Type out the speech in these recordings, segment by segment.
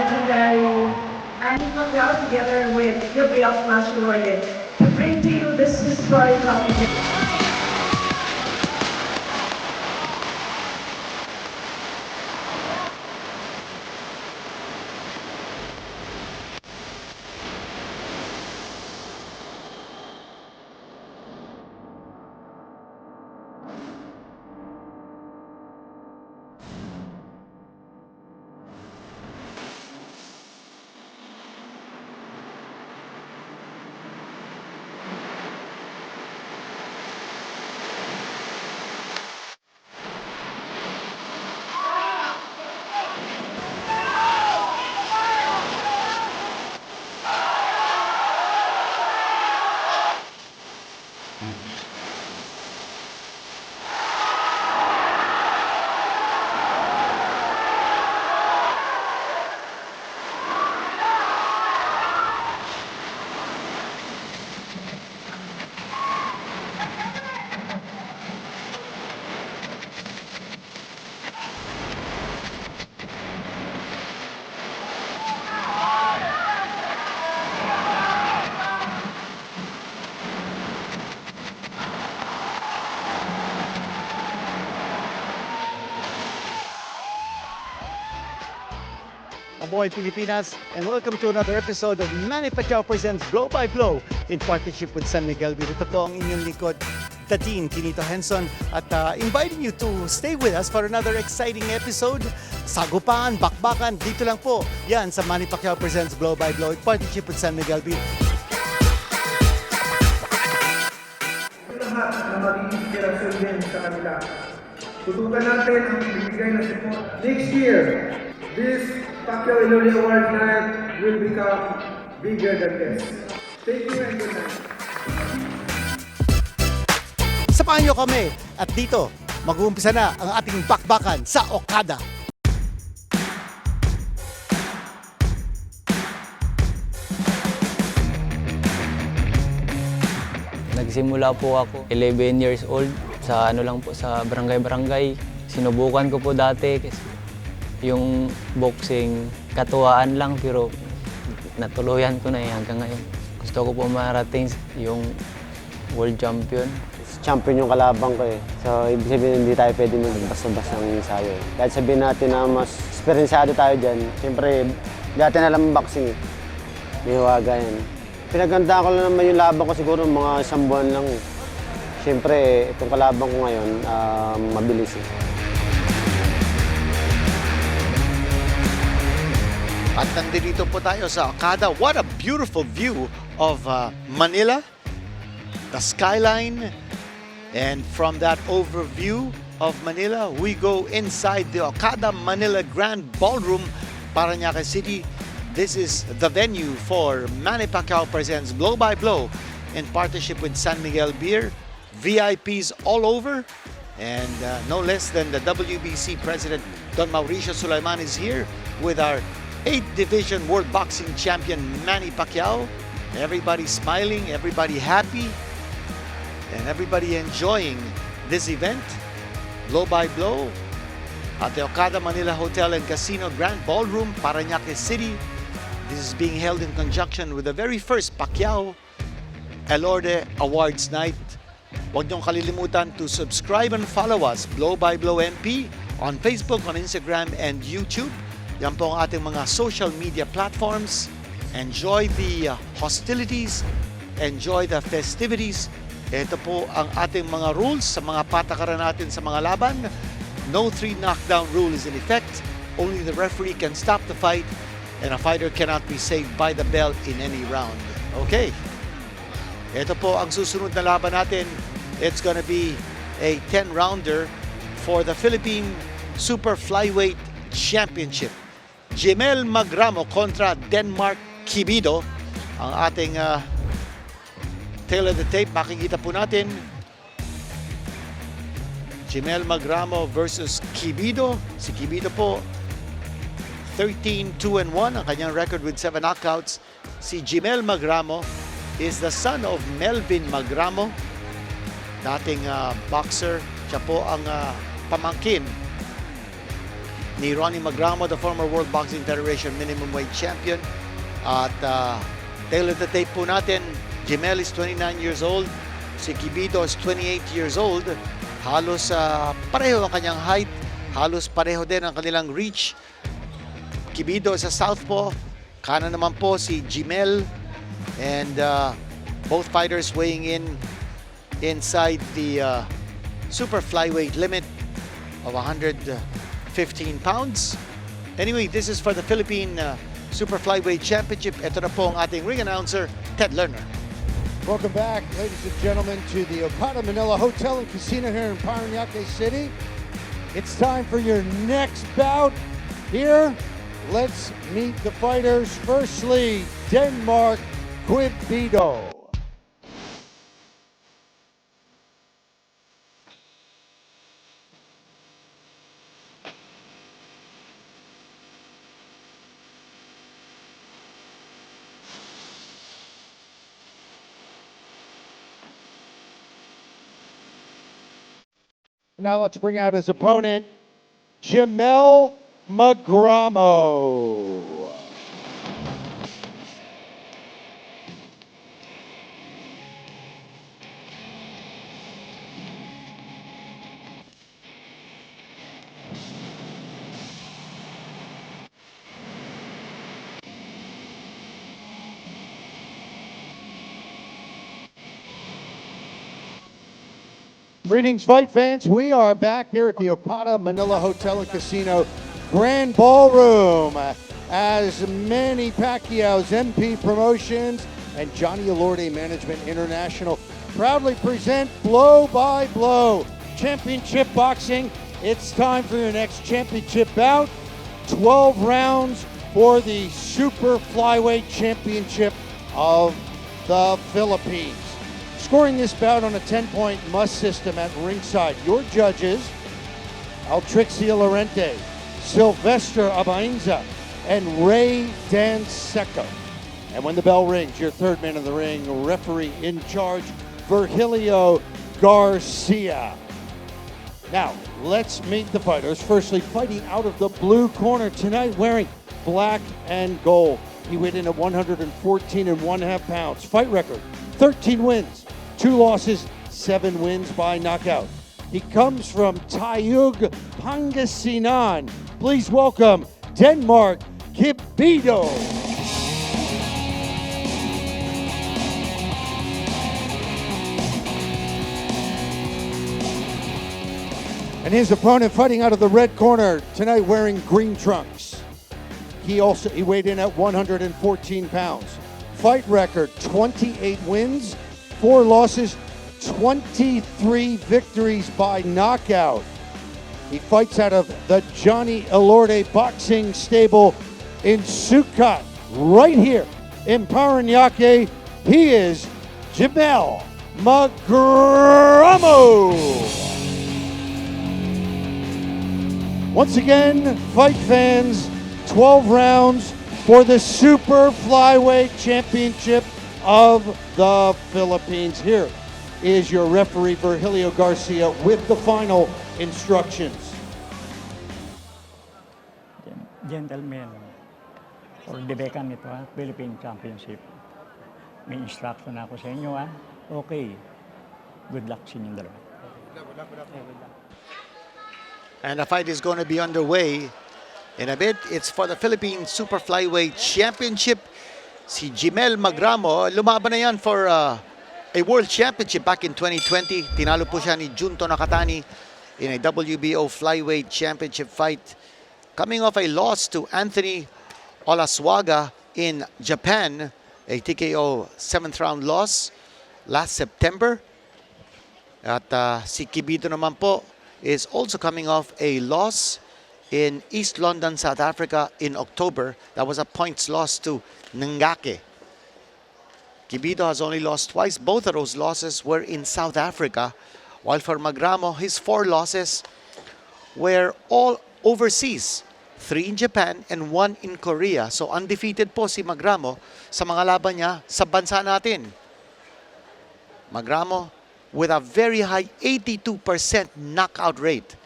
legendary Manny Pacquiao together with Giemel Magramo to bring to you this historic competition. Aboy Pilipinas, and welcome to another episode of Manny Pacquiao presents Blow by Blow in partnership with San Miguel. Ito po ang inyong likod, Tatin Kinito Henson, at inviting you to stay with us for another exciting episode. Sagupan, Bakbakan, dito lang po. Yan sa Manny Pacquiao presents Blow by Blow in partnership with San Miguel. Lahat na maging inspirasyon din sa kanila. Tutukan natin ang ibigay na support. Next year, this Pacquiao Iloli Award night will become bigger than this. Thank you and good night. Samahan niyo kami at dito mag-uumpisa na ang ating bakbakan sa Okada. Nagsimula po ako 11 years old sa sa barangay-barangay. Sinubukan ko po dati kasi yung boxing katuwaan lang pero natuluyan ko na hanggang ngayon. Gusto ko po marating yung world champion. Champion yung kalabang ko eh. So, ibig sabihin hindi tayo pwede magbasta-basta ng ensayo eh. Kahit sabihin natin na mas esperiensyado tayo dyan, siyempre, hindi natin alam ang boxing eh. May huwaga yan. Pinagandaan ko lang naman yung laban ko siguro mga 1 buwan lang eh. Siyempre, itong kalabang ko ngayon, mabilis eh. At nandito po tayo sa Okada. What a beautiful view of Manila, the skyline. And from that overview of Manila, we go inside the Okada Manila Grand Ballroom, Parañaque City. This is the venue for Manny Pacquiao presents Blow by Blow in partnership with San Miguel Beer. VIPs all over. And no less than the WBC President Don Mauricio Sulaiman is here with our 8th Division World Boxing Champion Manny Pacquiao. Everybody smiling, everybody happy, and everybody enjoying this event. Blow by Blow at the Okada Manila Hotel and Casino Grand Ballroom, Parañaque City. This is being held in conjunction with the very first Pacquiao Elorde Awards Night. Huwag niyong kalilimutan to subscribe and follow us, Blow by Blow MP, on Facebook, on Instagram, and YouTube. Yan po ang ating mga social media platforms. Enjoy the hostilities, enjoy the festivities. Ito po ang ating mga rules sa mga patakaran natin sa mga laban. No 3 knockdown rule is in effect. Only the referee can stop the fight, and a fighter cannot be saved by the bell in any round. Okay. Ito po ang susunod na laban natin. It's gonna be a 10-rounder for the Philippine Super Flyweight Championship. Giemel Magramo kontra Denmark Quibido. Ang ating tail of the tape, makikita po natin. Giemel Magramo versus Quibido. Si Quibido po 13-2-1 ang kanyang record with 7 knockouts. Si Giemel Magramo is the son of Melvin Magramo, dating boxer. Siya po ang pamangkin ni Ronnie Magramo, the former World Boxing Federation minimum weight champion. At tail of the tape po natin, Giemel is 29 years old, si Quibido is 28 years old. Halos pareho ang kanyang height, halos pareho din ang kanilang reach. Quibido is a southpaw, kanan naman po si Giemel, and both fighters weighing in inside the super flyweight limit of 115 pounds. Anyway, this is for the Philippine Super Flyweight Championship. Ito na po ang ating ring announcer, Ted Lerner. Welcome back, ladies and gentlemen, to the Okada Manila Hotel and Casino here in Parañaque City. It's time for your next bout here. Let's meet the fighters. Firstly, Denmark, Quibido. Now let's bring out his opponent, Giemel Magramo. Greetings, fight fans. We are back here at the Okada Manila Hotel and Casino Grand Ballroom as Manny Pacquiao's MP Promotions and Johnny Elorde Management International proudly present Blow by Blow Championship Boxing. It's time for your next championship bout. 12 rounds for the Super Flyweight Championship of the Philippines. Scoring this bout on a 10-point must system at ringside. Your judges, Altrixia Lorente, Sylvester Abainza, and Ray Danseco. And when the bell rings, your third man in the ring, referee in charge, Virgilio Garcia. Now, let's meet the fighters. Firstly, fighting out of the blue corner tonight, wearing black and gold. He weighed in at 114.5 pounds. Fight record, 13 wins, 2 losses, 7 wins by knockout. He comes from Taguig, Pangasinan. Please welcome Denmark, Quibido. And his opponent fighting out of the red corner tonight wearing green trunks. He weighed in at 114 pounds. Fight record, 28 wins, 4 losses, 23 victories by knockout. He fights out of the Johnny Elorde Boxing Stable in Sukat, right here in Parañaque. He is Giemel Magramo. Once again, fight fans, 12 rounds for the Super Flyweight Championship of the Philippines. Here is your referee, Virgilio Garcia, with the final instructions. Gentlemen, for the Bakbakan ito, Philippine Championship. May instruction ako sa inyo, Okay. Good luck sa inyong dalawa. And the fight is going to be underway in a bit. It's for the Philippine Super Flyweight Championship. Si Giemel Magramo, lumaban na yan for a World Championship back in 2020. Tinalo po siya ni Junto Nakatani in a WBO Flyweight Championship fight. Coming off a loss to Anthony Olaswaga in Japan, a TKO 7th round loss last September. At si Quibido naman po is also coming off a loss in East London, South Africa in October. That was a points loss to Ngake. Quibido has only lost twice. Both of those losses were in South Africa. While for Magramo, his 4 losses were all overseas. 3 in Japan and 1 in Korea. So undefeated po si Magramo sa mga laban niya sa bansa natin. Magramo with a very high 82% knockout rate.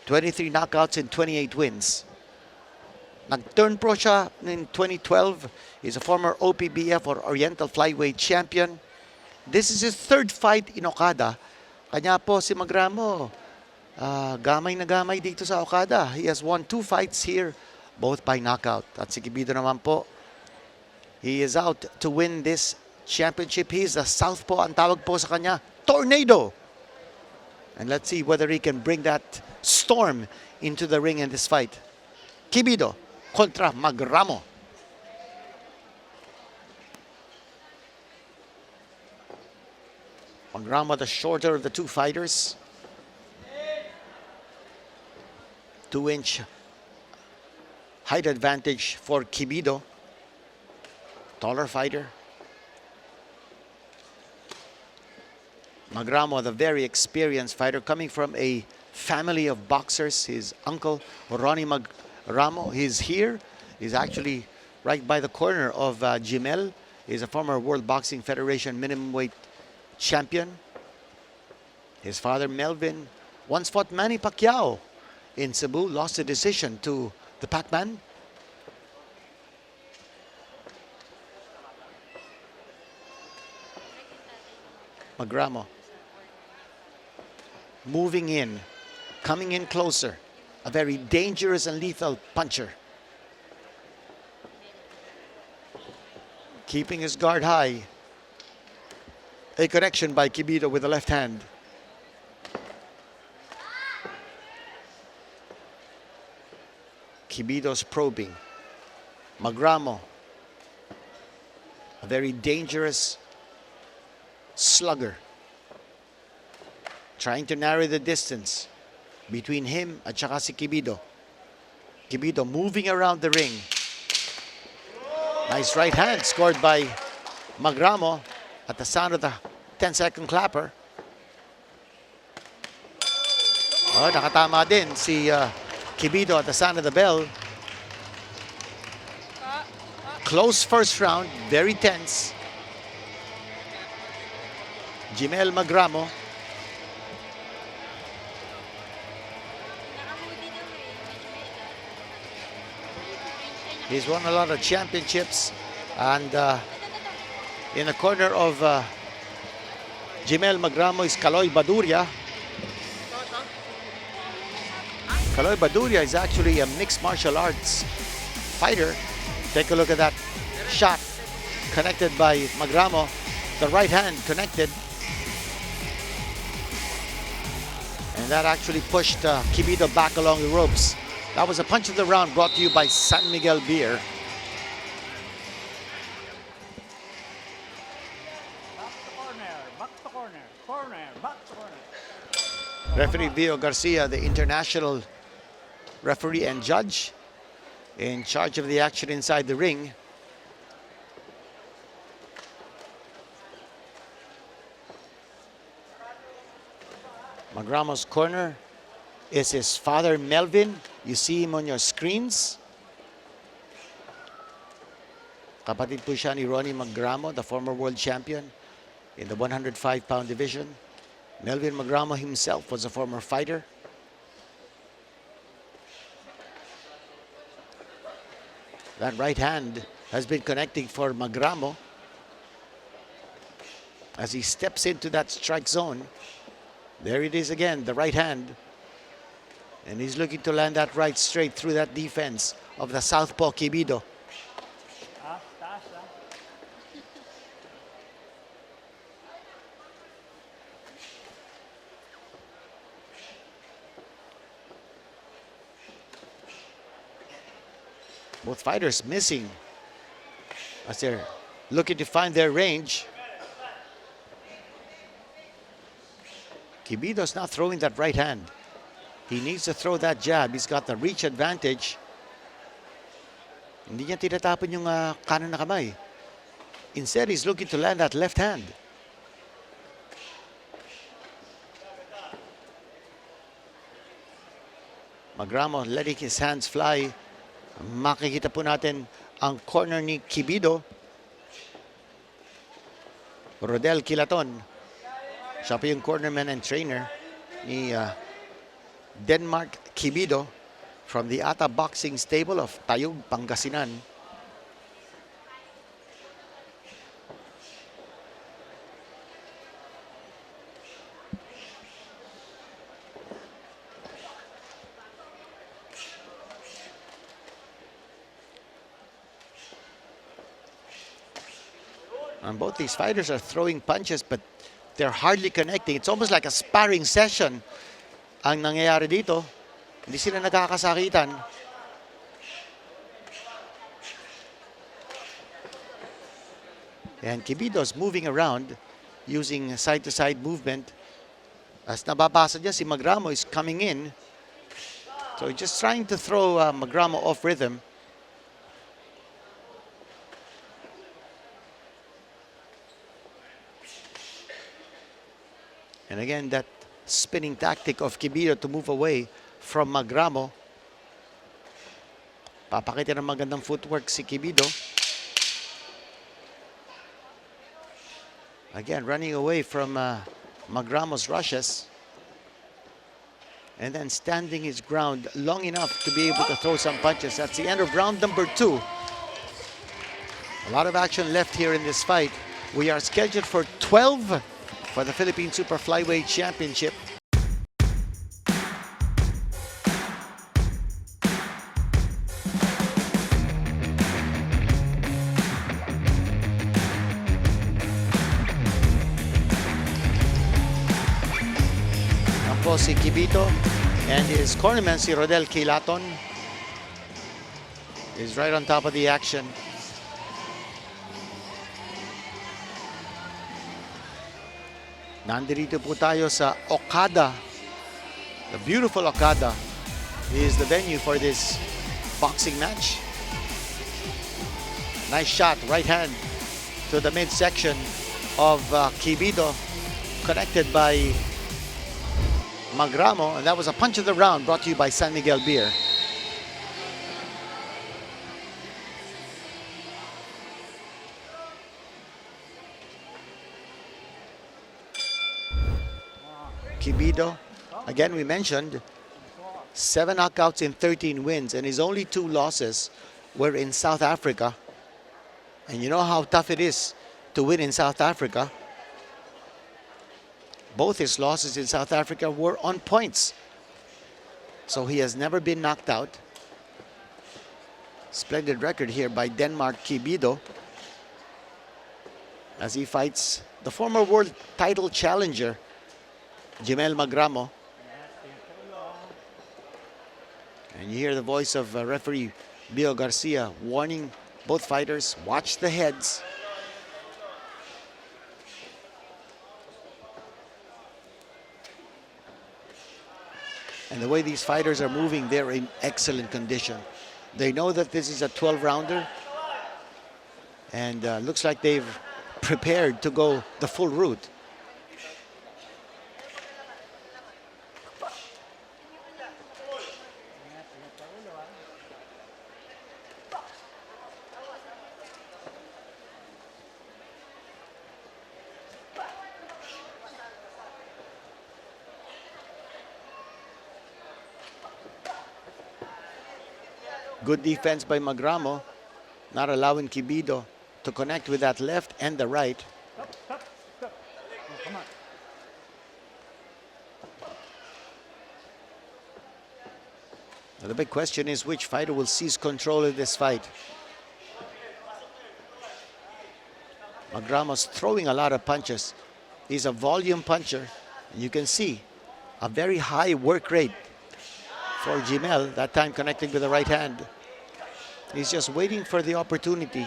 23 knockouts and 28 wins. Nag-turn pro siya in 2012. He's a former OPBF or Oriental Flyweight Champion. This is his third fight in Okada. Kanya po si Magramo, gamay na gamay dito sa Okada. He has won 2 fights here, both by knockout. At si Quibido naman po, he is out to win this championship. He's a southpaw. Ang tawag po sa kanya, Tornado. And let's see whether he can bring that storm into the ring in this fight. Quibido contra Magramo. Magramo, the shorter of the two fighters. 2-inch height advantage for Quibido. Taller fighter. Magramo, the very experienced fighter, coming from a family of boxers. His uncle, Ronnie Magramo, he's here. He's actually right by the corner of Giemel. He's a former World Boxing Federation minimum weight champion. His father, Melvin, once fought Manny Pacquiao in Cebu, lost a decision to the Pac-Man. Magramo moving in, coming in closer. A very dangerous and lethal puncher. Keeping his guard high. A connection by Quibido with the left hand. Quibido's probing. Magramo, a very dangerous slugger, trying to narrow the distance between him at saka si Quibido. Quibido moving around the ring. Nice right hand scored by Magramo at the sound of the 10-second clapper. Oh, nakatama din si Quibido at the sound of the bell. Close first round, very tense. Giemel Magramo. He's won a lot of championships, and in the corner of Giemel Magramo is Kaloy Baduria. Kaloy Baduria is actually a mixed martial arts fighter. Take a look at that shot connected by Magramo. The right hand connected. And that actually pushed Quibido back along the ropes. That was a punch of the round brought to you by San Miguel Beer. Back to corner. Referee Vio Garcia, the international referee and judge in charge of the action inside the ring. Magramo's corner is his father, Melvin. You see him on your screens. Kapatid po siya ni Ronnie Magramo, the former world champion in the 105-pound division. Melvin Magramo himself was a former fighter. That right hand has been connecting for Magramo as he steps into that strike zone. There it is again, the right hand. And he's looking to land that right straight through that defense of the southpaw Quibido. Both fighters missing as they're looking to find their range. Quibido's not throwing that right hand. He needs to throw that jab. He's got the reach advantage. Hindi niya tinatapon yung kanan na kamay. Instead, he's looking to land that left hand. Magramo letting his hands fly. Makikita po natin ang corner ni Quibido. Rodel Kilaton. Siya po yung cornerman and trainer ni Denmark Quibido from the Ata Boxing Stable of Tayug, Pangasinan. And both these fighters are throwing punches, but they're hardly connecting. It's almost like a sparring session ang nangyayari dito. Hindi sila nagkakasakitan. And Quibido's moving around using side-to-side movement. As nababasa niya, si Magramo is coming in. So just trying to throw Magramo off rhythm. And again, that spinning tactic of Quibido to move away from Magramo. Papakita ng magandang footwork si Quibido. Again, running away from Magramo's rushes. And then standing his ground long enough to be able to throw some punches. That's the end of round number 2. A lot of action left here in this fight. We are scheduled for 12 for the Philippine Super Flyweight Championship. Ang po si Quibido and his cornerman si Rodel Quilaton is right on top of the action. Nandito po tayo sa Okada. The beautiful Okada is the venue for this boxing match. Nice shot, right hand to the midsection of Quibido, connected by Magramo, and that was a punch of the round brought to you by San Miguel Beer. Quibido, again we mentioned, 7 knockouts in 13 wins, and his only 2 losses were in South Africa. And you know how tough it is to win in South Africa. Both his losses in South Africa were on points. So he has never been knocked out. Splendid record here by Denmark Quibido as he fights the former world title challenger Giemel Magramo. And you hear the voice of referee Bio Garcia warning both fighters, watch the heads. And the way these fighters are moving, they're in excellent condition. They know that this is a 12-rounder. And looks like they've prepared to go the full route. Good defense by Magramo, not allowing Quibido to connect with that left and the right. Now the big question is which fighter will seize control of this fight. Magramo's throwing a lot of punches. He's a volume puncher. You can see a very high work rate for Giemel, that time connecting with the right hand. He's just waiting for the opportunity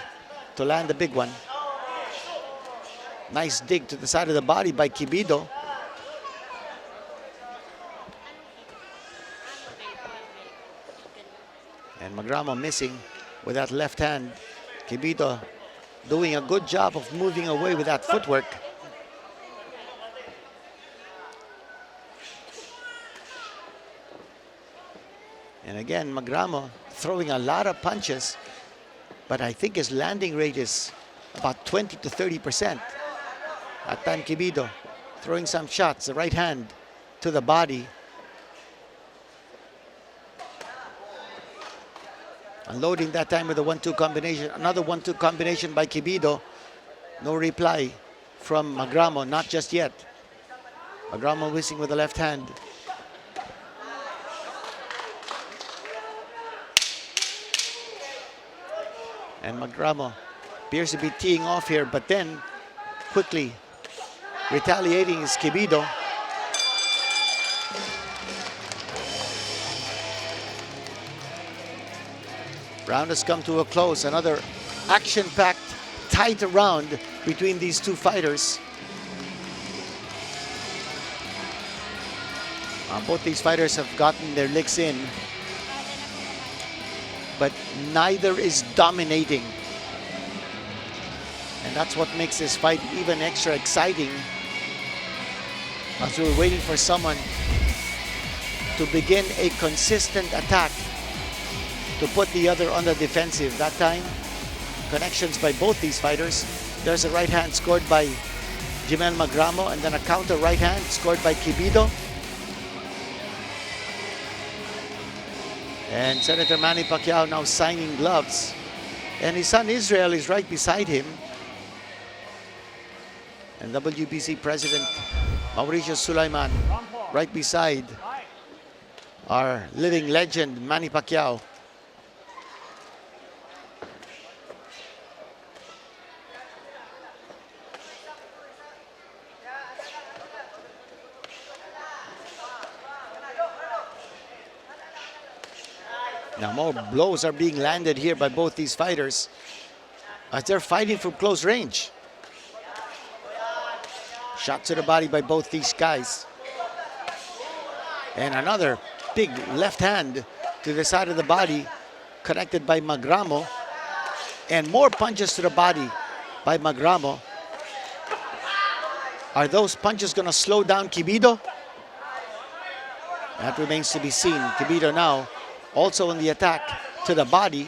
to land the big one. Nice dig to the side of the body by Quibido. And Magramo missing with that left hand. Quibido doing a good job of moving away with that footwork. And again, Magramo throwing a lot of punches, but I think his landing rate is about 20 to 30%. At time, Quibido throwing some shots, the right hand to the body. Unloading that time with a 1-2 combination. Another 1-2 combination by Quibido. No reply from Magramo, not just yet. Magramo whizzing with the left hand. And Magramo appears to be teeing off here, but then quickly retaliating is Quibido. Round has come to a close. Another action-packed, tight round between these two fighters. Both these fighters have gotten their licks in, but neither is dominating. And that's what makes this fight even extra exciting, as we're waiting for someone to begin a consistent attack to put the other on the defensive. That time, connections by both these fighters. There's a right hand scored by Giemel Magramo, and then a counter right hand scored by Quibido. And Senator Manny Pacquiao now signing gloves. And his son Israel is right beside him. And WBC President Mauricio Sulaiman right beside our living legend Manny Pacquiao. Now more blows are being landed here by both these fighters as they're fighting from close range. Shot to the body by both these guys. And another big left hand to the side of the body connected by Magramo. And more punches to the body by Magramo. Are those punches going to slow down Quibido? That remains to be seen. Quibido now also in the attack to the body.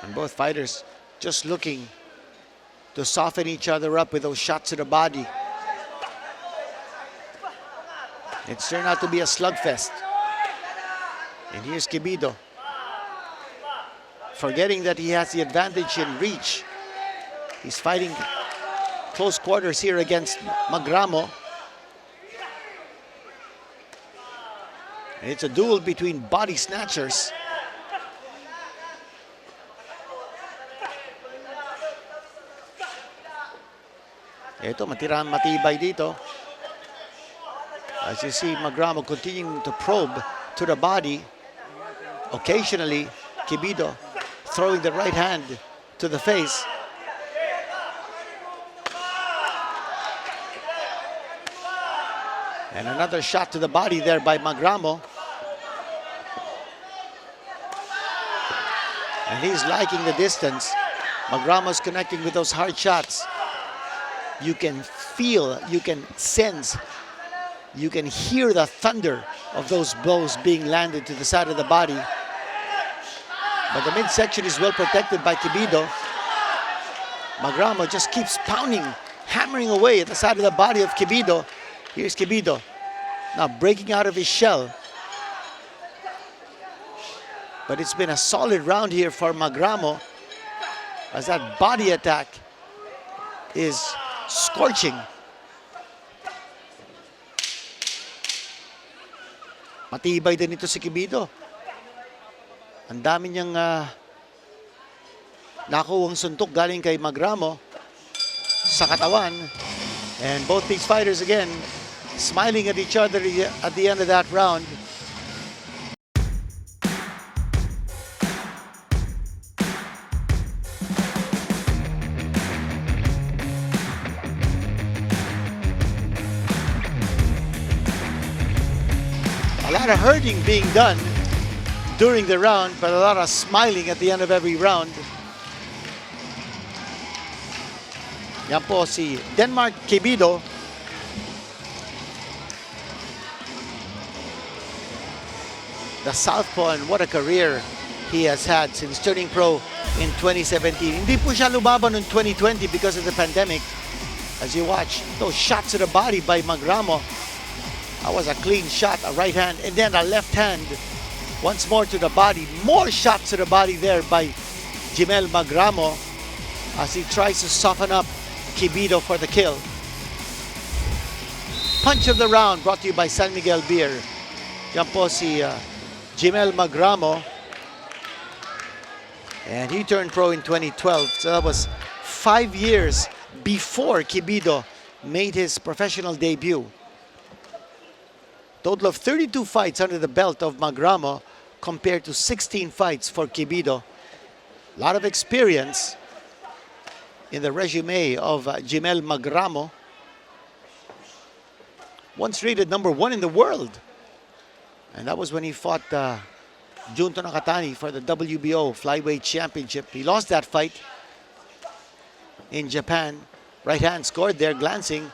And both fighters just looking to soften each other up with those shots to the body. It's turned out to be a slugfest. And here's Quibido, forgetting that he has the advantage in reach. He's fighting close quarters here against Magramo. And it's a duel between body snatchers. Ito, matibay dito. As you see, Magramo continuing to probe to the body. Occasionally, Quibido throwing the right hand to the face. And another shot to the body there by Magramo. And he's liking the distance. Magramo's connecting with those hard shots. You can feel, you can sense, you can hear the thunder of those blows being landed to the side of the body. But the midsection is well protected by Quibido. Magramo just keeps pounding, hammering away at the side of the body of Quibido. Here's Quibido now breaking out of his shell. But it's been a solid round here for Magramo as that body attack is scorching. Matibay din ito si Quibido. Ang dami niyang nakuwang suntok galing kay Magramo sa katawan. And both these fighters again smiling at each other at the end of that round. A lot of hurting being done during the round, but a lot of smiling at the end of every round. Yan po si Denmark Quibido. the southpaw, and what a career he has had since turning pro in 2017. Hindi po siya lumaban in 2020 because of the pandemic. As you watch, those shots to the body by Magramo. That was a clean shot, a right hand, and then a left hand. Once more to the body. More shots to the body there by Giemel Magramo as he tries to soften up Quibido for the kill. Punch of the round brought to you by San Miguel Beer. Yan po si Giemel Magramo. And he turned pro in 2012. So that was 5 years before Quibido made his professional debut. Total of 32 fights under the belt of Magramo compared to 16 fights for Quibido. A lot of experience in the resume of Giemel Magramo. Once rated #1 in the world. And that was when he fought Junto Nakatani for the WBO Flyweight Championship. He lost that fight in Japan. Right hand scored there, glancing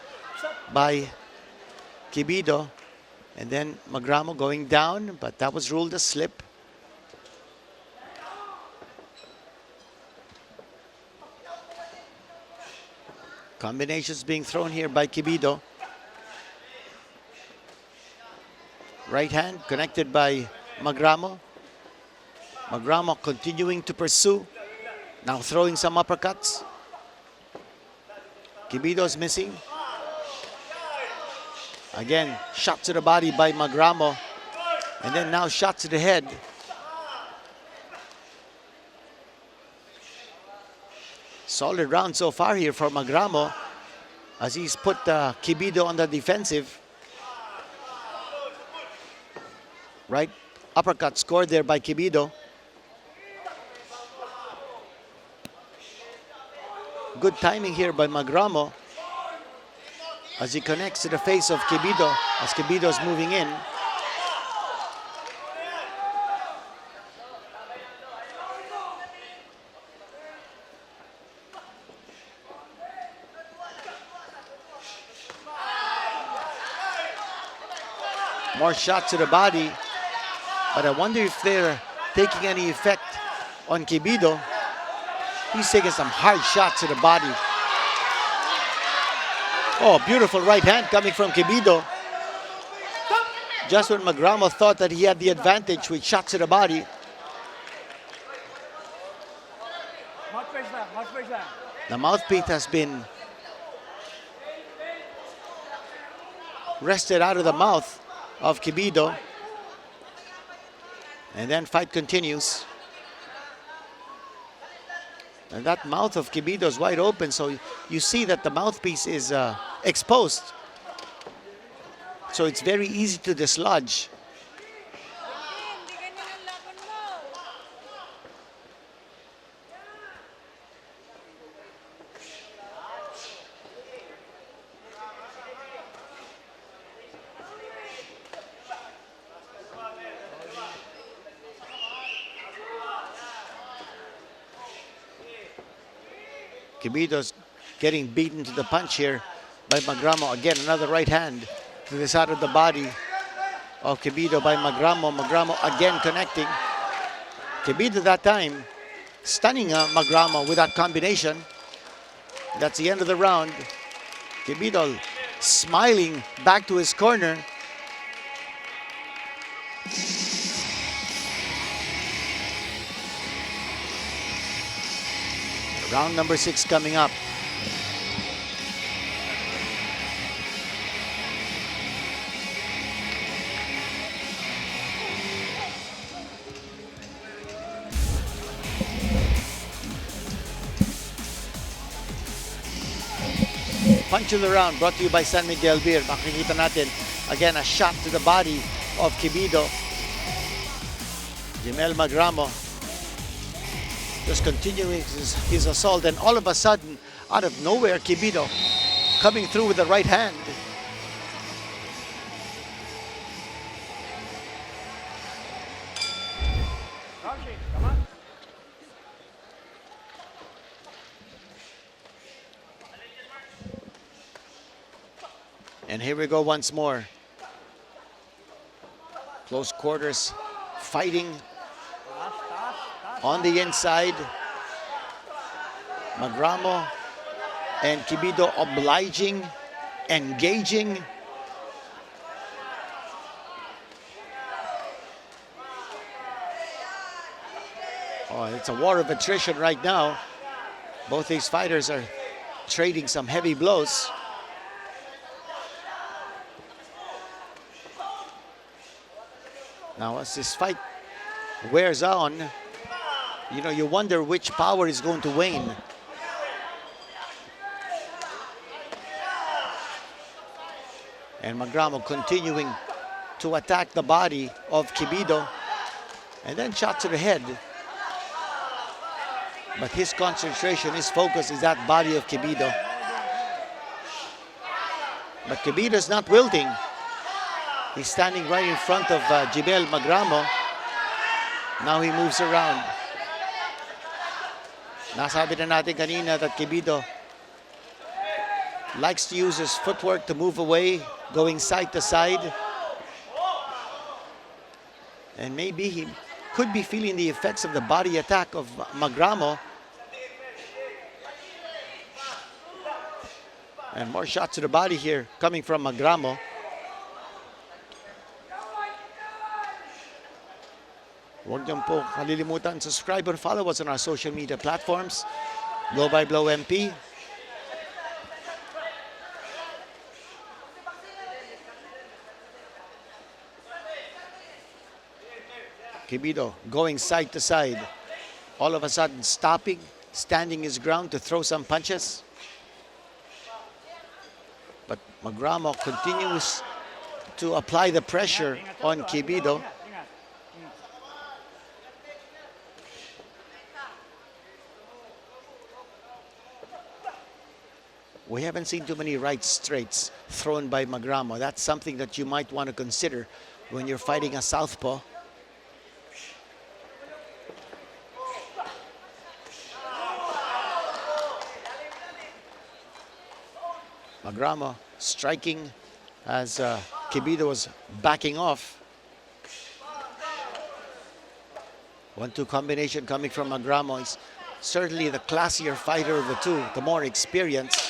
by Quibido. And then Magramo going down, but that was ruled a slip. Combinations being thrown here by Quibido. Right hand connected by Magramo. Magramo continuing to pursue. Now throwing some uppercuts. Quibido's missing. Again, shot to the body by Magramo. And then now shot to the head. Solid round so far here for Magramo as he's put Quibido on the defensive. Right uppercut scored there by Quibido. Good timing here by Magramo as he connects to the face of Quibido as Quibido's moving in. More shots to the body, but I wonder if they're taking any effect on Quibido. He's taking some hard shots to the body. Oh, beautiful right hand coming from Quibido. Just when Magramo thought that he had the advantage with shots to the body. The mouthpiece has been wrested out of the mouth of Quibido. And then fight continues. And that mouth of Quibido is wide open, so you see that the mouthpiece is exposed. So it's very easy to dislodge. Quibido's getting beaten to the punch here by Magramo. Again, another right hand to the side of the body of Quibido by Magramo. Magramo again connecting. Quibido that time stunning Magramo with that combination. That's the end of the round. Quibido smiling back to his corner. Round number 6 coming up. Punch of the round brought to you by San Miguel Beer. Makikita natin again a shot to the body of Quibido. Giemel Magramo just continuing his assault, and all of a sudden, out of nowhere, Quibido coming through with the right hand. And here we go once more. Close quarters fighting on the inside. Magramo and Quibido obliging, engaging. Oh, it's a war of attrition right now. Both these fighters are trading some heavy blows. Now, as this fight wears on, you know, you wonder which power is going to wane. And Magramo continuing to attack the body of Quibido, and then shot to the head. But his concentration, his focus is that body of Quibido. But Quibido is not wilting. He's standing right in front of Giemel Magramo. Now he moves around. Nasabi na natin kanina that Quibido likes to use his footwork to move away, going side to side. And maybe he could be feeling the effects of the body attack of Magramo. And more shots to the body here coming from Magramo. Huwag niyo po kalilimutan, subscribe and follow us on our social media platforms. Blow by Blow MP. Quibido going side to side. All of a sudden stopping, standing his ground to throw some punches. But Magramo continues to apply the pressure on Quibido. We haven't seen too many right straights thrown by Magramo. That's something that you might want to consider when you're fighting a southpaw. Magramo striking as Quibido was backing off. 1-2 combination coming from Magramo. He's certainly the classier fighter of the two, the more experienced.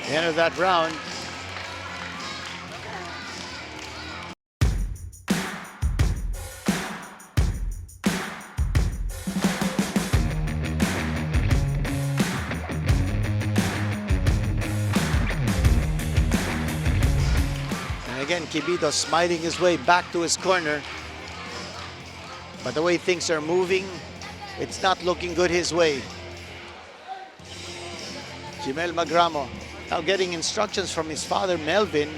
End of that round. And again, Quibido smiling his way back to his corner. But the way things are moving, it's not looking good his way. Giemel Magramo now getting instructions from his father, Melvin,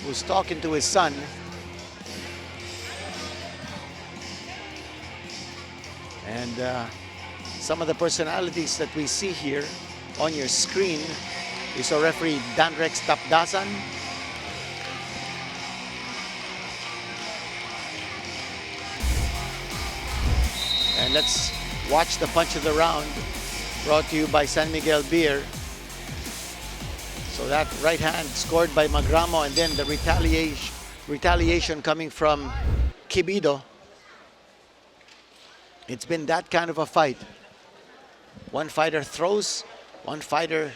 who's talking to his son. And some of the personalities that we see here on your screen is our referee, Danrex Tapdasan. And let's watch the punch of the round, brought to you by San Miguel Beer. So that right hand scored by Magramo, and then the retaliation coming from Quibido. It's been that kind of a fight. One fighter throws, one fighter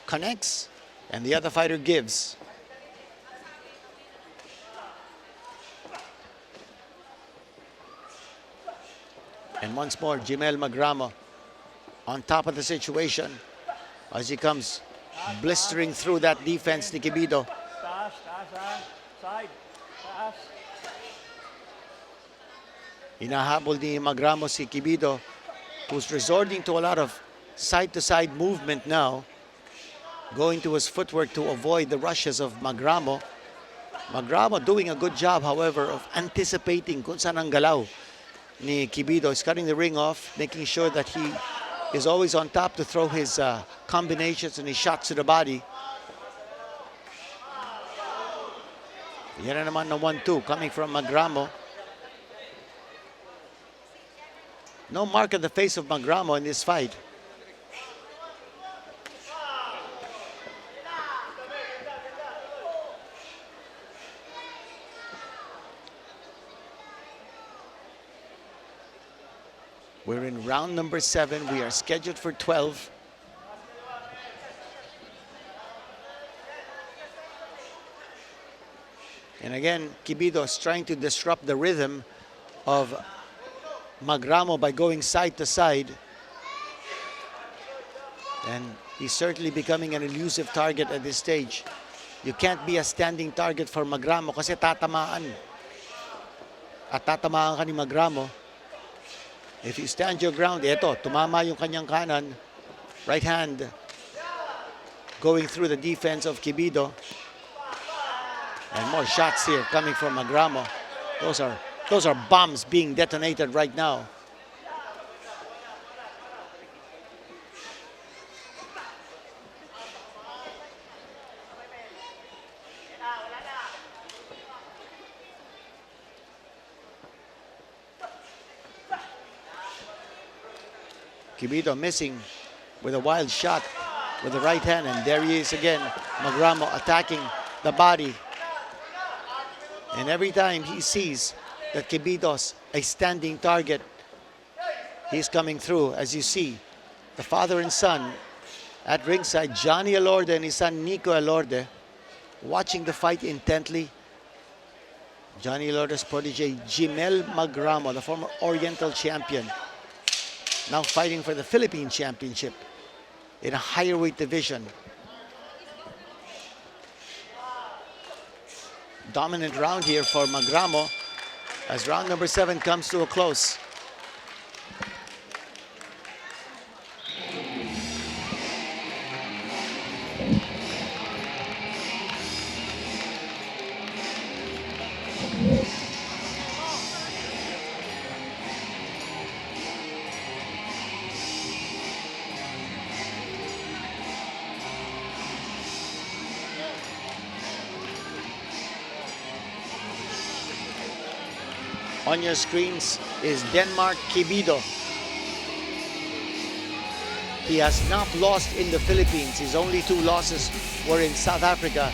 connects, and the other fighter gives. And once more, Giemel Magramo on top of the situation as he comes blistering through that defense ni Quibido. Hinahabol ni Magramo si Quibido, who's resorting to a lot of side-to-side movement now, going to his footwork to avoid the rushes of Magramo. Magramo doing a good job, however, of anticipating kung saan ang galaw ni Quibido. He's cutting the ring off, making sure that he is always on top to throw his combinations and his shots to the body. Yan na naman na 1-2 coming from Magramo. No mark on the face of Magramo in this fight. We're in round number 7. We are scheduled for 12. And again, Quibido is trying to disrupt the rhythm of Magramo by going side to side. And he's certainly becoming an elusive target at this stage. You can't be a standing target for Magramo kasi tatamaan. At tatamaan ka ni Magramo. If you stand your ground, eto, tumama yung kanyang kanan. Right hand going through the defense of Quibido. And more shots here coming from Magramo. Those are bombs being detonated right now. Quibido missing with a wild shot with the right hand, and there he is again. Magramo attacking the body. And every time he sees that Quibido's a standing target, he's coming through. As you see, the father and son at ringside, Johnny Elorde and his son Nico Elorde, watching the fight intently. Johnny Elorde's protege, Giemel Magramo, the former Oriental champion, now fighting for the Philippine Championship in a higher weight division. Dominant round here for Magramo as round number 7 comes to a close. On your screens is Denmark Quibido. He has not lost in the Philippines. His only 2 losses were in South Africa.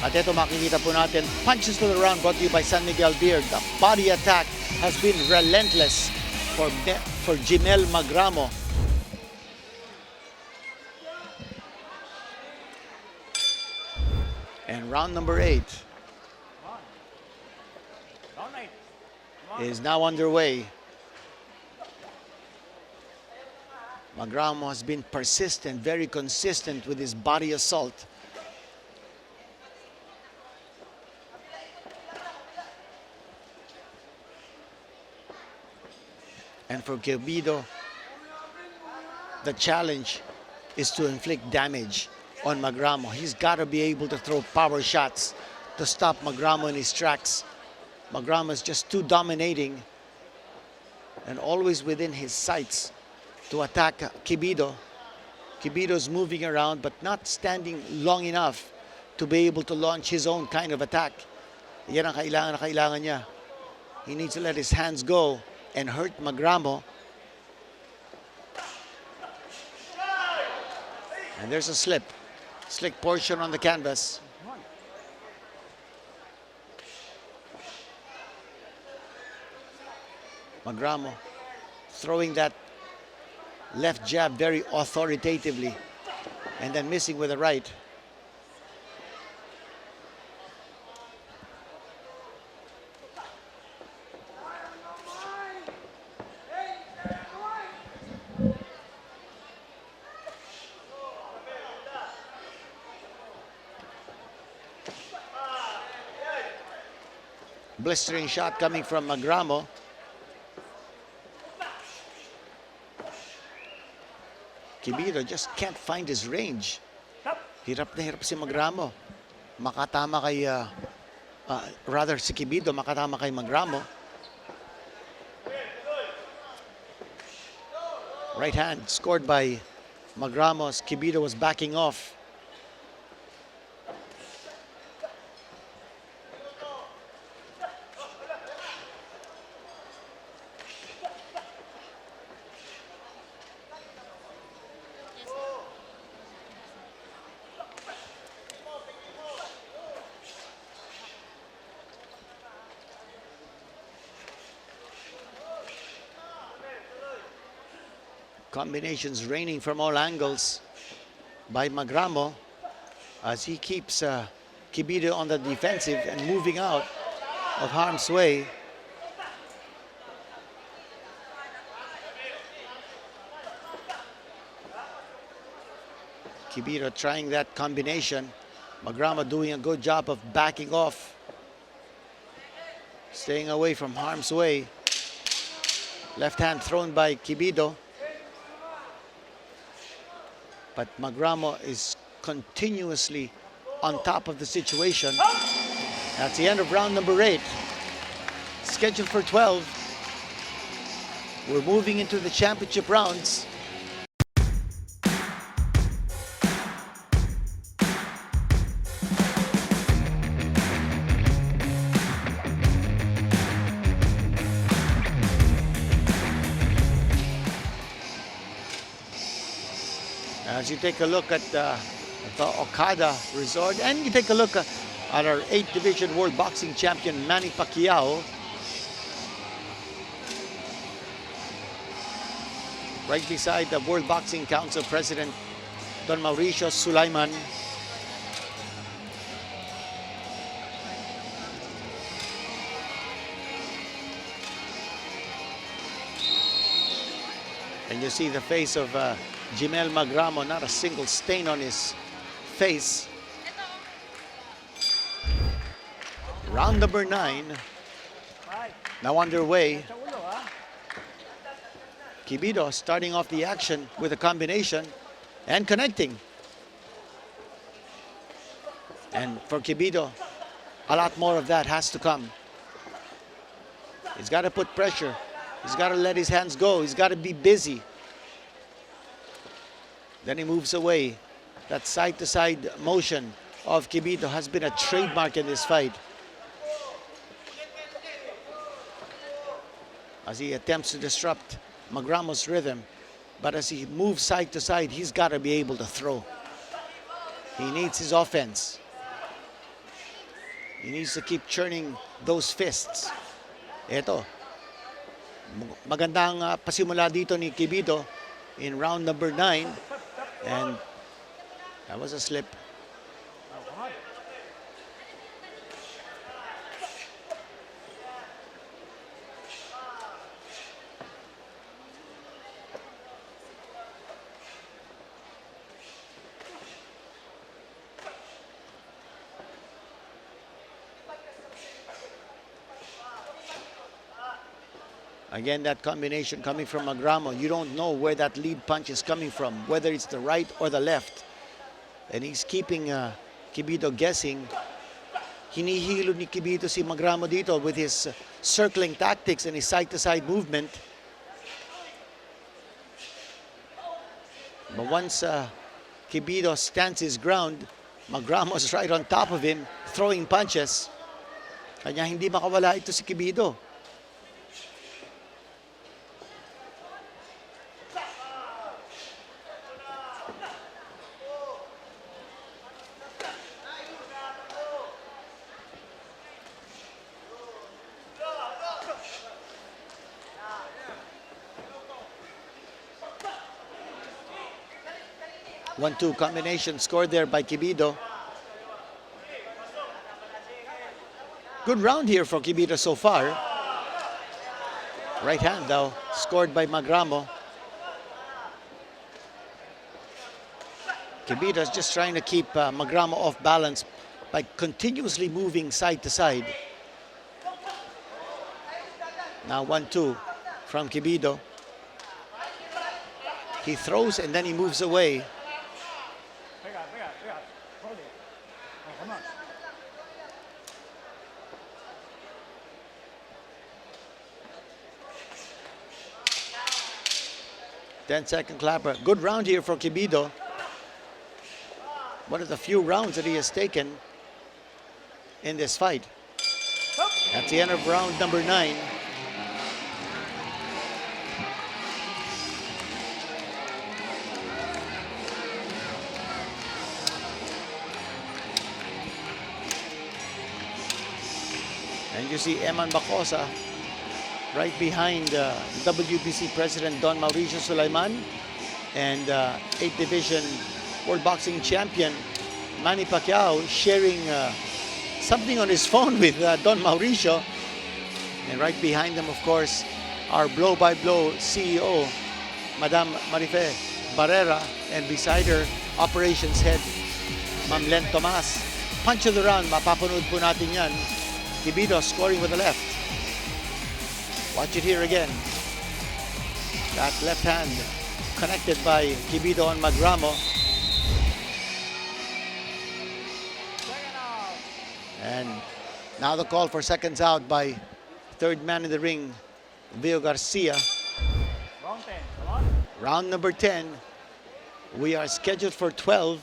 At ito makikita po natin, punches to the round brought to you by San Miguel Beer. The body attack has been relentless for Giemel Magramo. And round number 8 is now underway. Magramo has been persistent, very consistent with his body assault. And for Quibido, the challenge is to inflict damage on Magramo. He's got to be able to throw power shots to stop Magramo in his tracks. Magramo is just too dominating and always within his sights to attack Quibido. Quibido's moving around but not standing long enough to be able to launch his own kind of attack. Yan ang kailangan na kailangan niya. He needs to let his hands go and hurt Magramo. And there's a slick portion on the canvas. Magramo throwing that left jab very authoritatively and then missing with the right. Blistering shot coming from Magramo. Quibido just can't find his range. Hirap na hirap si Magramo. Makatama kay, rather si Quibido makatama kay Magramo. Right hand scored by Magramo as Quibido was backing off. Combinations raining from all angles by Magramo as he keeps Quibido on the defensive and moving out of harm's way. Quibido trying that combination. Magramo doing a good job of backing off, staying away from harm's way. Left hand thrown by Quibido. But Magramo is continuously on top of the situation. That's the end of round number 8. Scheduled for 12. We're moving into the championship rounds. As you take a look at the Okada Resort, and you take a look at our 8th Division World Boxing Champion Manny Pacquiao, right beside the World Boxing Council President Don Mauricio Sulaiman. And you see the face of Giemel Magramo, not a single stain on his face. Round number 9 now underway. Quibido starting off the action with a combination and connecting. And for Quibido, a lot more of that has to come. He's got to put pressure. He's got to let his hands go. He's got to be busy. Then he moves away. That side-to-side motion of Quibido has been a trademark in this fight. As he attempts to disrupt Magramo's rhythm. But as he moves side to side, he's got to be able to throw. He needs his offense. He needs to keep churning those fists. Eto. Magandang pasimula dito ni Quibido in round number 9. And that was a slip. Again, that combination coming from Magramo, you don't know where that lead punch is coming from, whether it's the right or the left. And he's keeping Quibido guessing. Hinihilo ni Quibido si Magramo dito with his circling tactics and his side-to-side movement. But once Quibido stands his ground, Magramo's right on top of him, throwing punches. Kanya hindi makawala ito si Quibido. One-two combination scored there by Quibido. Good round here for Quibido so far. Right hand though, scored by Magramo. Quibido's just trying to keep Magramo off balance by continuously moving side to side. Now 1-2 from Quibido. He throws and then he moves away. Come on. 10-second clapper. Good round here for Quibido. One of the few rounds that he has taken in this fight. At the end of round number 9. And you see Eman Bacosa right behind WBC President Don Mauricio Sulaiman and 8th Division World Boxing Champion Manny Pacquiao sharing something on his phone with Don Mauricio. And right behind them, of course, our blow-by-blow CEO, Madam Marife Barrera, and beside her, Operations Head, Ma'am Len Tomas. Punch of the round, mapapanood po natin yan. Quibido scoring with the left. Watch it here again. That left hand connected by Quibido on Magramo. And now the call for seconds out by third man in the ring, Vio Garcia. Round number 10. We are scheduled for 12.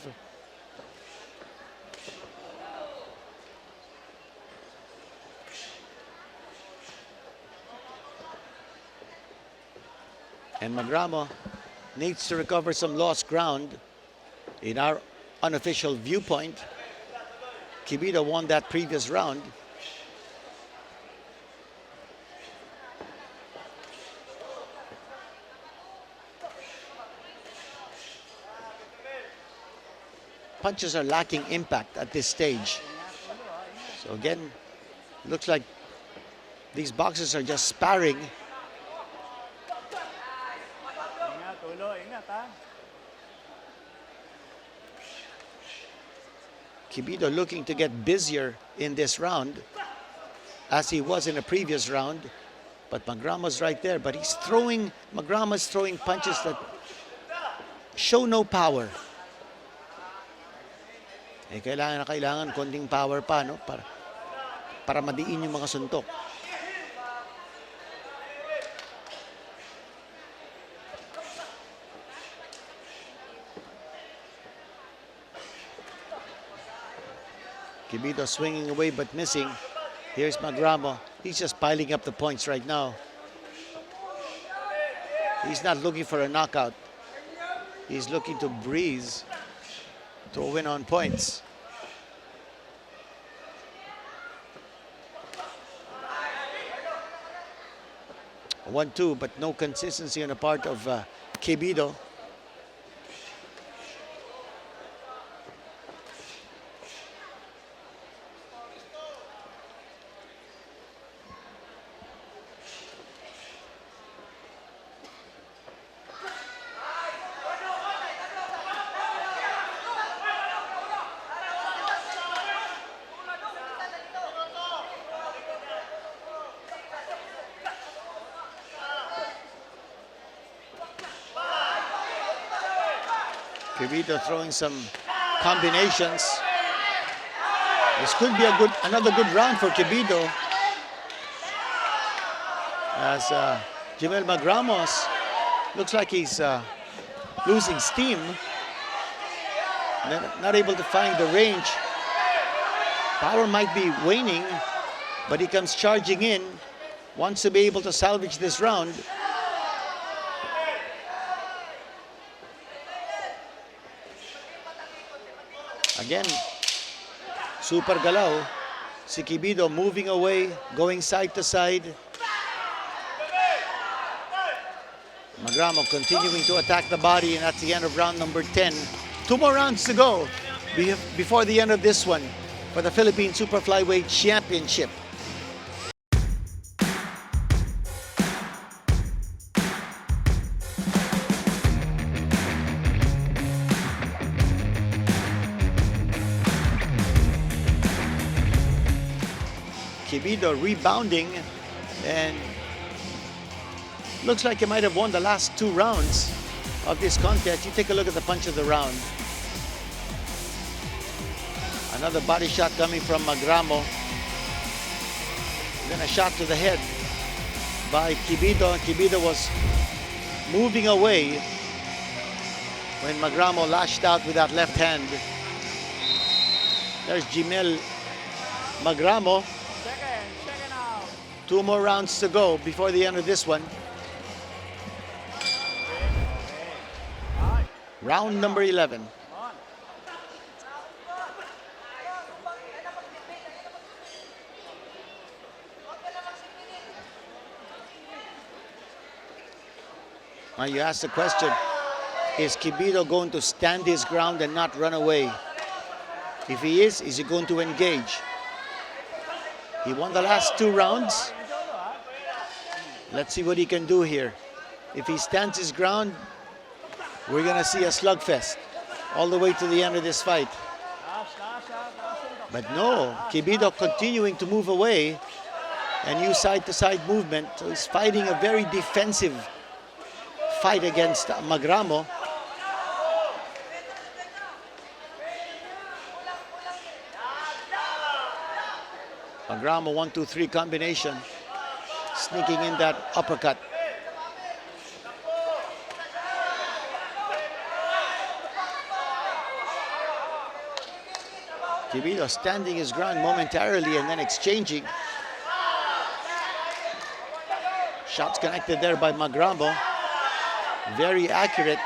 And Magramo needs to recover some lost ground. In our unofficial viewpoint, Quibido won that previous round. Punches are lacking impact at this stage. So again, looks like these boxers are just sparring. Quibido looking to get busier in this round as he was in the previous round. But Magramo's right there. But Magramo's throwing punches that show no power. Eh, kailangan konting power pa, no? Para madiin yung mga suntok. Quibido swinging away but missing. Here's Magramo. He's just piling up the points right now. He's not looking for a knockout. He's looking to breeze to a win on points. A 1-2, but no consistency on the part of Quibido. Quibido throwing some combinations. This could be another good round for Quibido, as Giemel Magramo looks like he's losing steam, not able to find the range. Power might be waning, but he comes charging in, wants to be able to salvage this round. Again, super galaw. Si Quibido moving away, going side to side. Magramo continuing to attack the body, and that's the end of round number 10. 2 more rounds to go before the end of this one for the Philippine Super Flyweight Championship. Quibido rebounding, and looks like he might have won the last 2 rounds of this contest. You take a look at the punch of the round. Another body shot coming from Magramo. Then a shot to the head by Quibido. Quibido was moving away when Magramo lashed out with that left hand. There's Giemel Magramo. 2 more rounds to go before the end of this one. Round number 11. Now you ask the question, is Quibido going to stand his ground and not run away? If he is he going to engage? He won the last 2 rounds. Let's see what he can do here. If he stands his ground, we're going to see a slugfest all the way to the end of this fight. But no, Quibido continuing to move away and use side-to-side movement. So he's fighting a very defensive fight against Magramo. Magramo 1-2-3 combination, sneaking in that uppercut. Quibido standing his ground momentarily and then exchanging. Shots connected there by Magramo. Very accurate,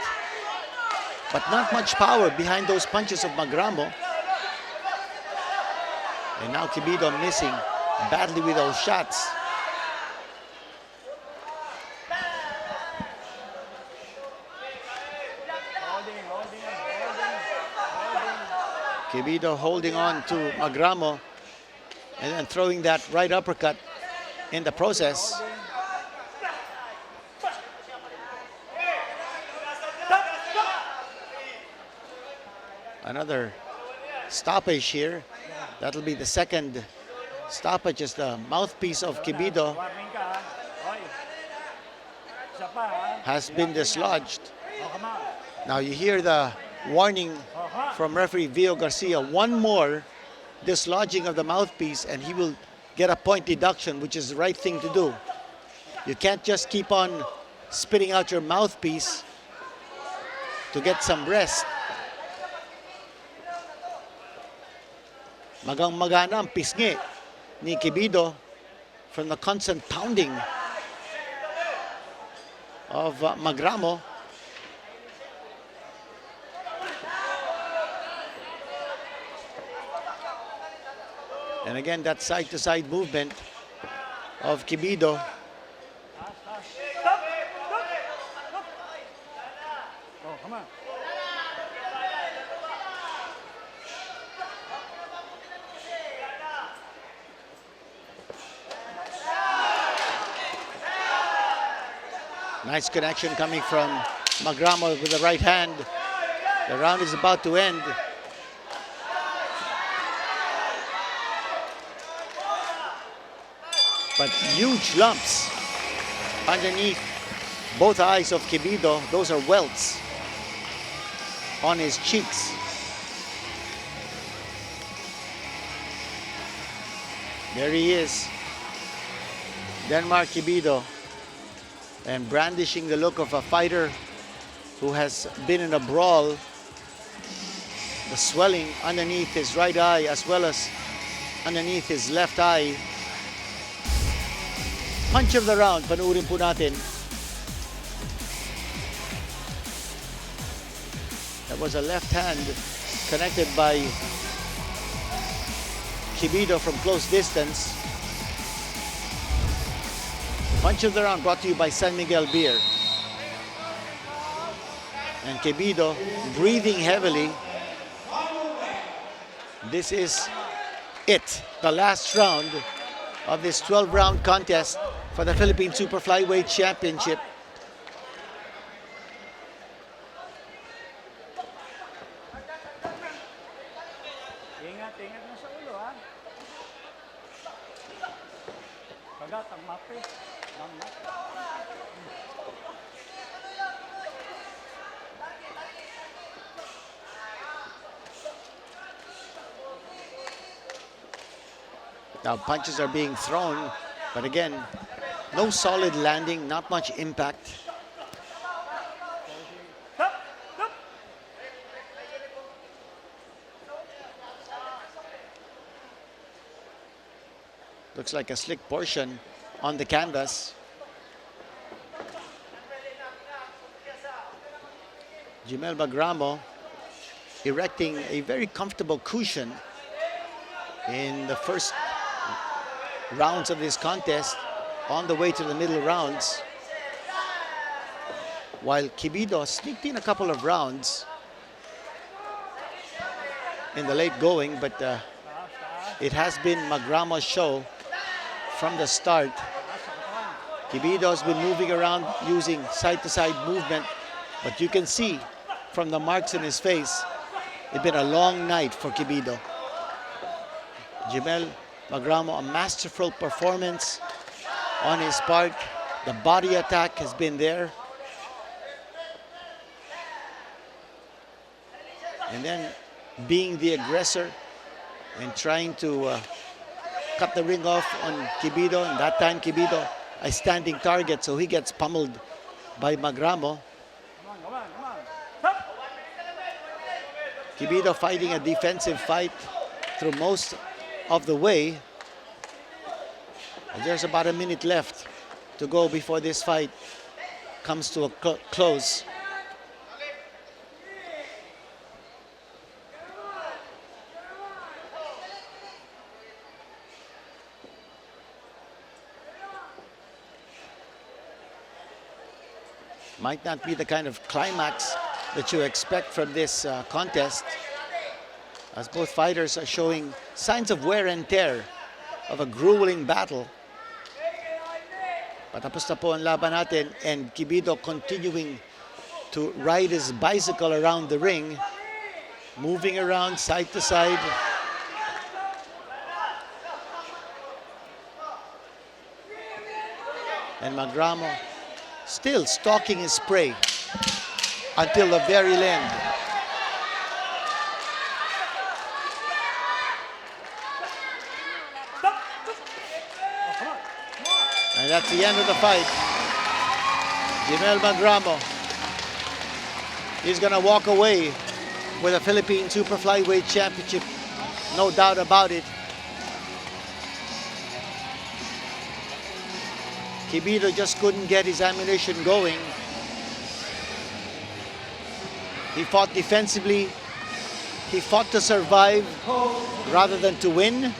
but not much power behind those punches of Magramo. And now Quibido missing badly with those shots. Quibido holding on to Magramo and then throwing that right uppercut in the process. Another stoppage here. That'll be the second stoppage as the mouthpiece of Quibido has been dislodged. Now you hear the warning from referee Vio Garcia. One more dislodging of the mouthpiece and he will get a point deduction, which is the right thing to do. You can't just keep on spitting out your mouthpiece to get some rest. Magang-magana ang pisngi ni Quibido from the constant pounding of Magramo. And again, that side-to-side movement of Quibido. Nice connection coming from Magramo with the right hand. The round is about to end. But huge lumps underneath both eyes of Quibido. Those are welts on his cheeks. There he is, Denmark Quibido, and brandishing the look of a fighter who has been in a brawl. The swelling underneath his right eye as well as underneath his left eye. Punch of the round, panuurin po natin. That was a left hand connected by Quibido from close distance. Punch of the round brought to you by San Miguel Beer. And Quibido breathing heavily. This is it, the last round of this 12-round contest for the Philippine Super Flyweight Championship. Ingat na sa ulo, ha? Kagat ang mape. Now punches are being thrown, but again, no solid landing, not much impact. Looks like a slick portion on the canvas. Giemel Magramo erecting a very comfortable cushion in the first rounds of this contest, on the way to the middle rounds. while Quibido sneaked in a couple of rounds in the late going, but it has been Magramo's show from the start. Quibido has been moving around using side-to-side movement, but you can see from the marks in his face, it's been a long night for Quibido. Giemel Magramo, a masterful performance on his part. The body attack has been there. And then being the aggressor and trying to cut the ring off on Quibido. And that time Quibido a standing target, so he gets pummeled by Magramo. Quibido fighting a defensive fight through most of the way. And there's about a minute left to go before this fight comes to a close. Might not be the kind of climax that you expect from this contest, as both fighters are showing signs of wear and tear of a grueling battle. Patapos na po ang laban natin, and Quibido continuing to ride his bicycle around the ring, moving around side to side. And Magramo still stalking his prey until the very end. And that's the end of the fight. Giemel Magramo is going to walk away with a Philippine Super Flyweight Championship, no doubt about it. Quibido just couldn't get his ammunition going. He fought defensively. He fought to survive rather than to win.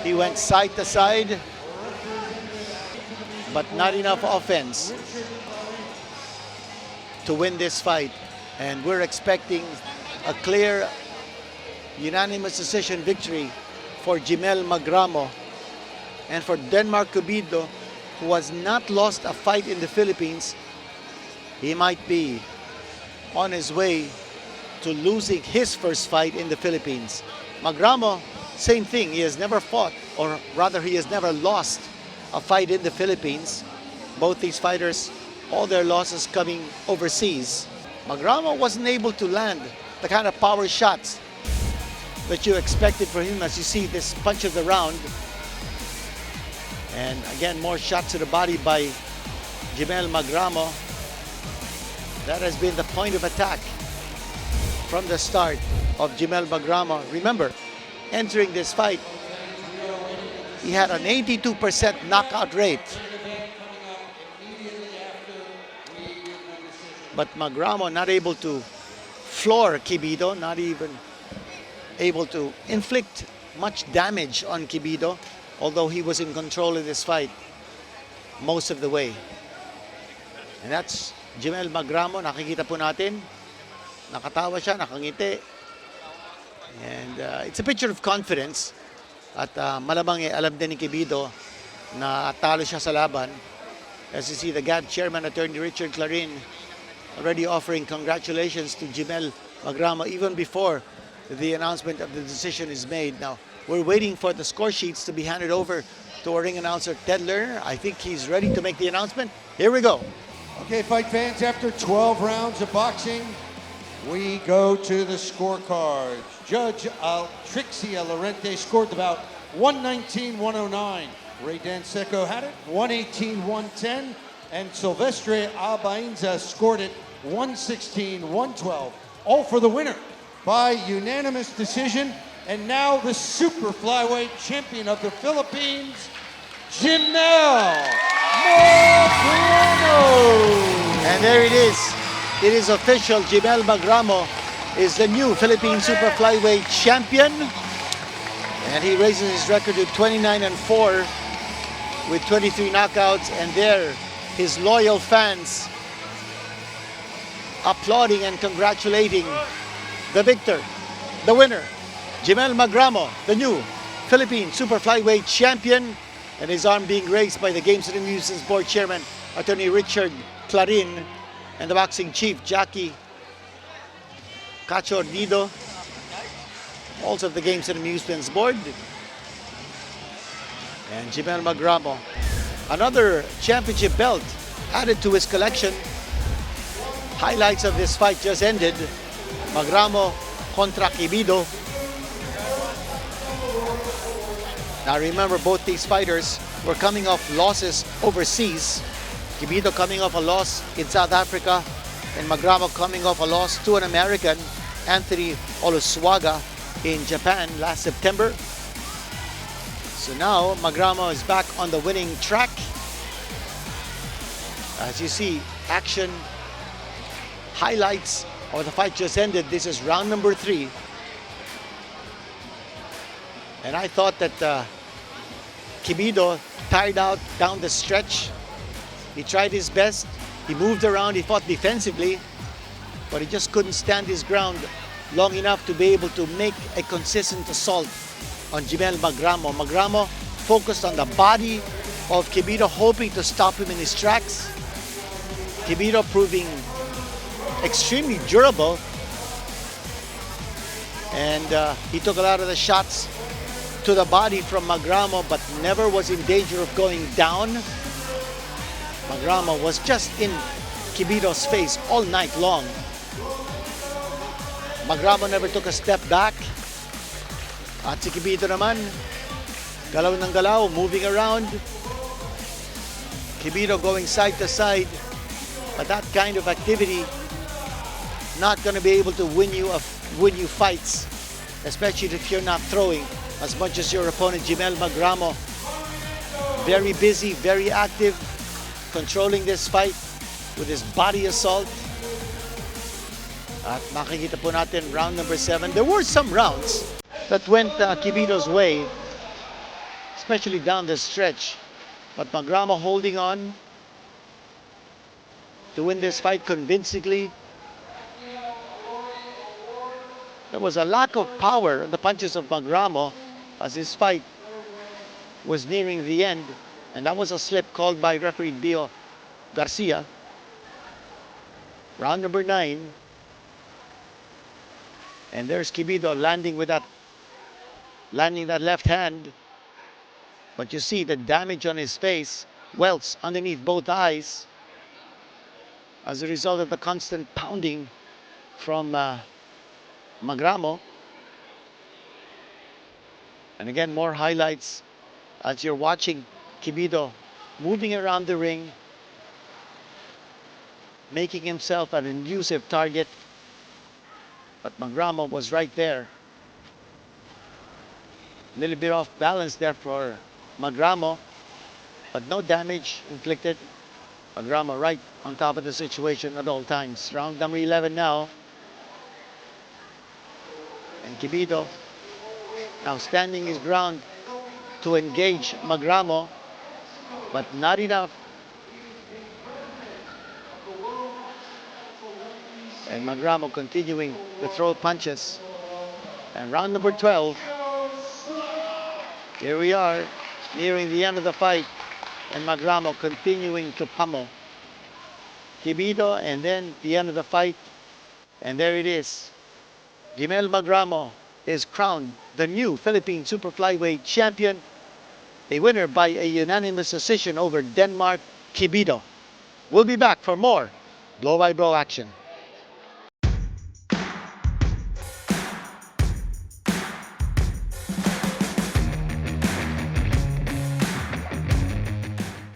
He went side to side, but not enough offense to win this fight. And we're expecting a clear, unanimous decision victory for Giemel Magramo. And for Denmark Quibido, who has not lost a fight in the Philippines, he might be on his way to losing his first fight in the Philippines. Magramo, same thing. He has never fought, or rather he has never lost a fight in the Philippines. Both these fighters, all their losses coming overseas. Magramo wasn't able to land the kind of power shots that you expected from him, as you see this punch of the round. And again, more shots to the body by Giemel Magramo. That has been the point of attack from the start of Giemel Magramo. Remember, entering this fight, he had an 82% knockout rate. But Magramo not able to floor Quibido, not even able to inflict much damage on Quibido, although he was in control of this fight most of the way. And that's Giemel Magramo. Nakikita po natin. Nakatawa siya, nakangiti. And it's a picture of confidence. At malamang alam din ni Quibido na talo siya sa laban. As you see, the GAD chairman, Attorney Richard Clarin, already offering congratulations to Giemel Magramo even before the announcement of the decision is made. Now, we're waiting for the score sheets to be handed over to our ring announcer, Ted Lerner. I think he's ready to make the announcement. Here we go. Okay, fight fans, after 12 rounds of boxing, we go to the scorecards. Judge Trixia Lorente scored about 119-109. Ray Danseco had it 118-110. And Silvestre Albainza scored it 116-112. All for the winner by unanimous decision. And now the super flyweight champion of the Philippines, Giemel Magramo. And there it is. It is official. Giemel Magramo is the new Philippine Super Flyweight champion. And he raises his record to 29-4 with 23 knockouts. And there his loyal fans applauding and congratulating the victor, the winner, Giemel Magramo, the new Philippine Super Flyweight champion, and his arm being raised by the Games and Amusements Board Chairman, Attorney Richard Clarin, and the boxing chief, Jackie Cachordido, also of the Games and Amusements Board. And Giemel Magramo, another championship belt added to his collection. Highlights of this fight just ended. Magramo contra Quibido. Now remember, both these fighters were coming off losses overseas. Quibido coming off a loss in South Africa, and Magramo coming off a loss to an American, Anthony Olusoga, in Japan last September. So now Magramo is back on the winning track. As you see, action highlights of the fight just ended. This is round number 3. And I thought that Quibido tired out down the stretch. He tried his best. He moved around. He fought defensively. But he just couldn't stand his ground long enough to be able to make a consistent assault on Giemel Magramo. Magramo focused on the body of Quibido, hoping to stop him in his tracks. Quibido proving extremely durable, and he took a lot of the shots to the body from Magramo, but never was in danger of going down. Magramo was just in Quibido's face all night long. Magramo never took a step back. At si Quibido naman, galaw ng galaw, moving around. Quibido going side to side. But that kind of activity not going to be able to win you fights, especially if you're not throwing as much as your opponent. Giemel Magramo, very busy, very active, controlling this fight with his body assault. At makikita po natin round number 7. There were some rounds that went Quibido's way, especially down the stretch. But Magramo holding on to win this fight convincingly. There was a lack of power in the punches of Magramo as this fight was nearing the end. And that was a slip called by referee Bio Garcia. Round number 9. And there's Quibido landing that left hand. But you see the damage on his face, welts underneath both eyes as a result of the constant pounding from Magramo. And again, more highlights as you're watching Quibido moving around the ring, making himself an elusive target. But Magramo was right there. A little bit off balance there for Magramo, but no damage inflicted. Magramo right on top of the situation at all times. Round number 11 now. And Quibido now standing his ground to engage Magramo, but not enough. And Magramo continuing to throw punches. And round number 12. Here we are, nearing the end of the fight. And Magramo continuing to pummel Quibido, and then the end of the fight. And there it is. Giemel Magramo is crowned the new Philippine Super Flyweight champion, a winner by a unanimous decision over Denmark Quibido. We'll be back for more blow-by-blow action.